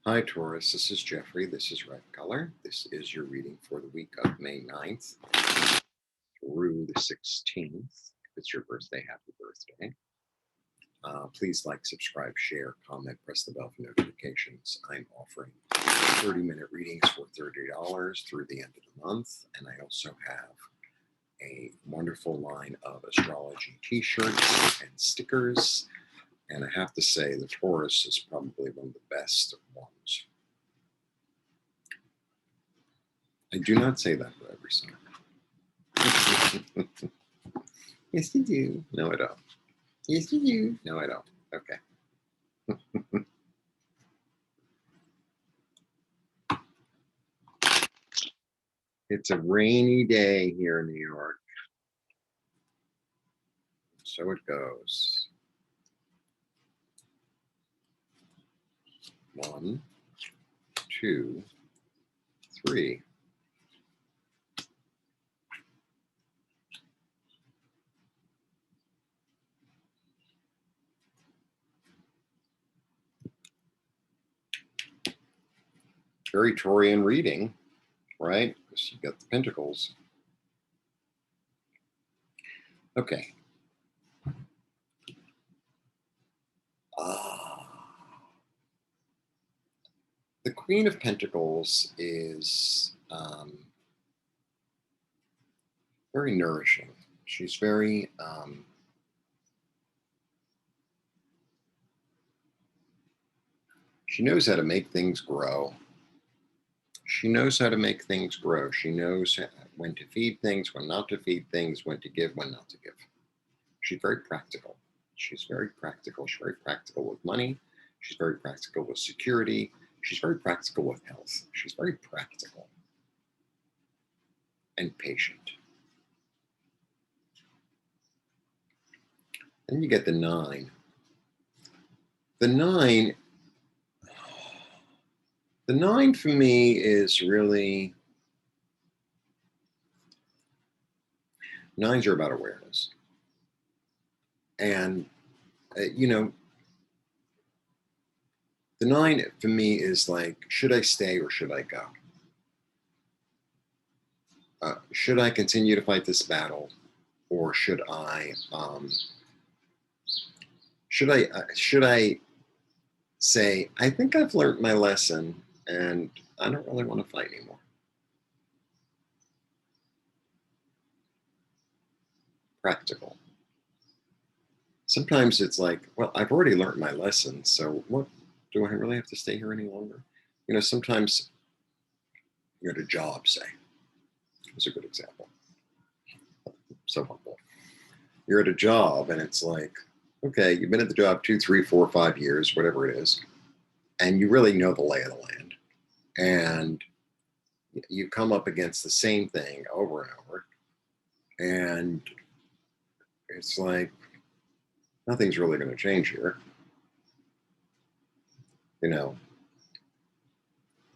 Hi, Taurus. This is Jeffrey. This is Red Color. This is your reading for the week of May 9th through the 16th. If it's your birthday, happy birthday. Please like, subscribe, share, comment, press the bell for notifications. I'm offering 30-minute readings for $30 through the end of the month. And I also have a wonderful line of astrology t-shirts and stickers. And I have to say the Taurus is probably one of the best ones. I do not say that for every sign. Yes, you do. No, I don't. Yes, you do. No, I don't. Okay. It's a rainy day here in New York. So it goes. 1, 2, 3. Very Taurian reading, right? Because you got the pentacles. Okay. The Queen of Pentacles is very nourishing. She's very she knows how to make things grow. She knows how to make things grow. She knows when to feed things, when not to feed things, when to give, when not to give. She's very practical. She's very practical. She's very practical with money. She's very practical with security. She's very practical with health. She's very practical and patient. Then you get the 9. The 9 for me is really, 9s are about awareness. And, the 9 for me is like, should I stay or should I go? Should I continue to fight this battle, or should I say, I think I've learned my lesson and I don't really want to fight anymore? Practical. Sometimes it's like, well, I've already learned my lesson, so what, do I really have to stay here any longer? Sometimes you're at a job, say. It's a good example. So humble. You're at a job and it's like, okay, you've been at the job 2, 3, 4, 5 years, whatever it is, and you really know the lay of the land. And you come up against the same thing over and over. And it's like, nothing's really going to change here.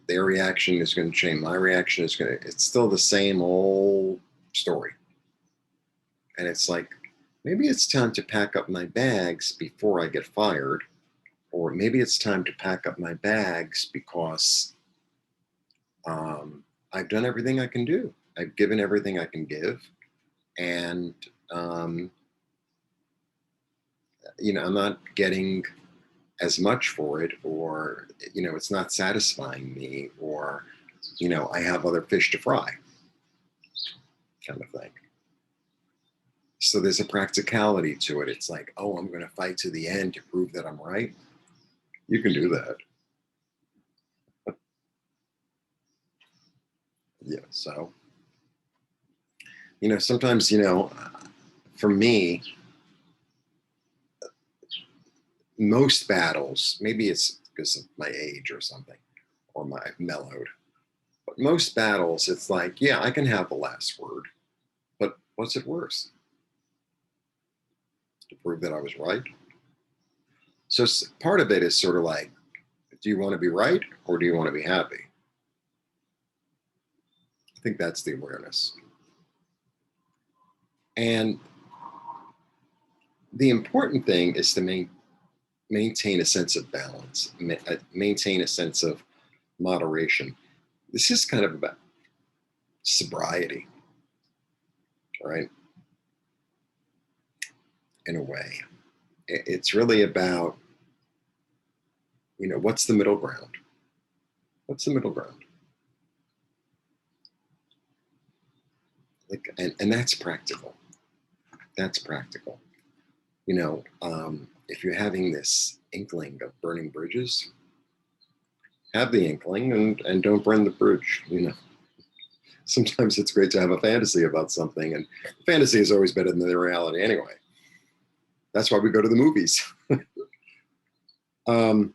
Their reaction is going to change. My reaction is going to, it's still the same old story. And it's like, maybe it's time to pack up my bags before I get fired. Or maybe it's time to pack up my bags because I've done everything I can do. I've given everything I can give. And, I'm not getting as much for it, or, it's not satisfying me, or, I have other fish to fry, kind of thing. So there's a practicality to it. It's like, oh, I'm going to fight to the end to prove that I'm right. You can do that. Yeah. So, sometimes, for me, most battles, maybe it's because of my age or something, or my mellowed, but most battles, it's like, yeah, I can have the last word, but what's it worth? To prove that I was right? So part of it is sort of like, do you want to be right or do you want to be happy? I think that's the awareness. And the important thing is to maintain a sense of balance, maintain a sense of moderation. This is kind of about sobriety, right? In a way, it's really about, what's the middle ground? What's the middle ground? Like, and that's practical. That's practical. If you're having this inkling of burning bridges, have the inkling and don't burn the bridge. Sometimes it's great to have a fantasy about something, and fantasy is always better than the reality anyway. That's why we go to the movies. I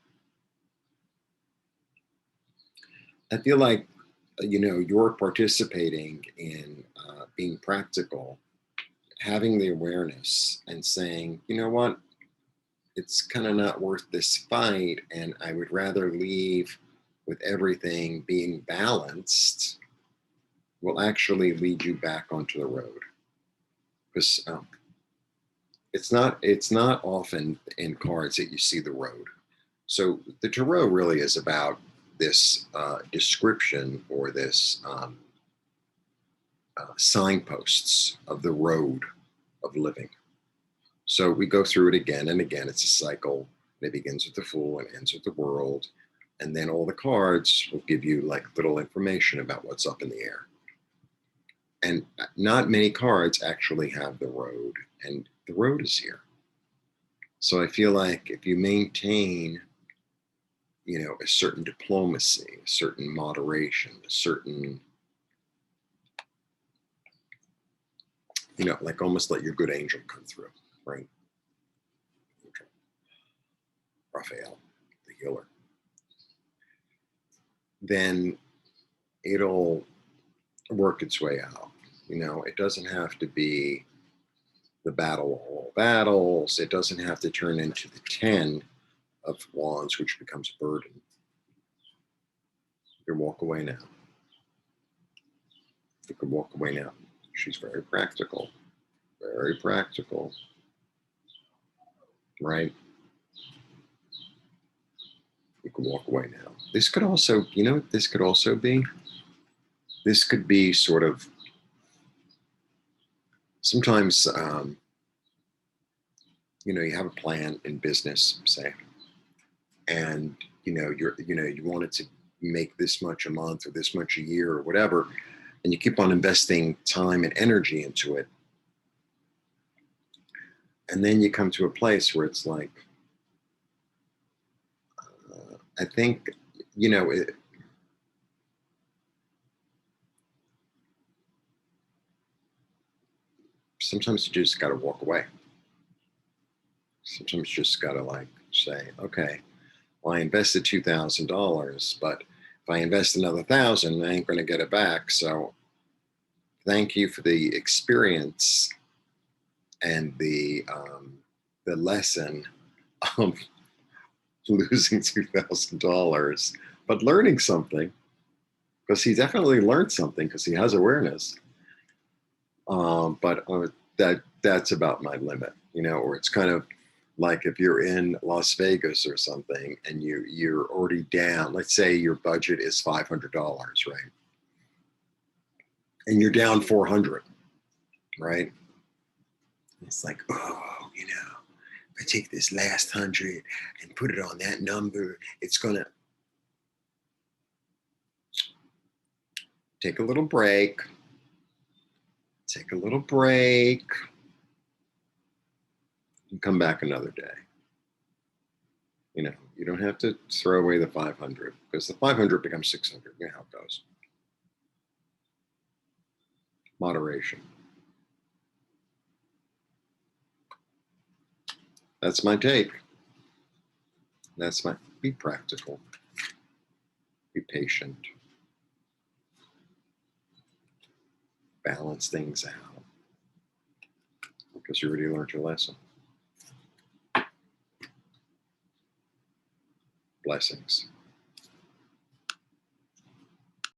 feel like, you're participating in being practical, having the awareness and saying, you know what, it's kind of not worth this fight, and I would rather leave with everything being balanced, will actually lead you back onto the road. Because it's not often in cards that you see the road. So the tarot really is about this description, or this signposts of the road of living. So we go through it again and again. It's a cycle. It begins with the Fool and ends with the World. And then all the cards will give you like little information about what's up in the air. And not many cards actually have the road, and the road is here. So I feel like if you maintain, a certain diplomacy, a certain moderation, a certain, like almost let your good angel come through, right? Raphael, the healer. Then it'll work its way out. It doesn't have to be the battle of all battles. It doesn't have to turn into the 10 of wands, which becomes a burden. You can walk away now. You can walk away now. She's very practical. Very practical. Right? You can walk away now. This could also, this could also be? This could be sort of, sometimes, you have a plan in business, say, and, you wanted to make this much a month or this much a year or whatever, and you keep on investing time and energy into it. And then you come to a place where it's like, I think, sometimes you just got to walk away. Sometimes you just got to like say, okay, well, I invested $2,000, but if I invest another 1,000, I ain't going to get it back. So thank you for the experience and the lesson of losing $2,000, but learning something, because he definitely learned something because he has awareness. But that's about my limit, or it's kind of like if you're in Las Vegas or something and you're already down, let's say your budget is $500, right? And you're down 400, right? It's like, oh, if I take this last 100 and put it on that number, it's going to take a little break. Take a little break. And come back another day. You don't have to throw away the 500, because the 500 becomes 600. You know how it goes. Moderation. That's my take. Be practical. Be patient. Balance things out. Because you already learned your lesson. Blessings.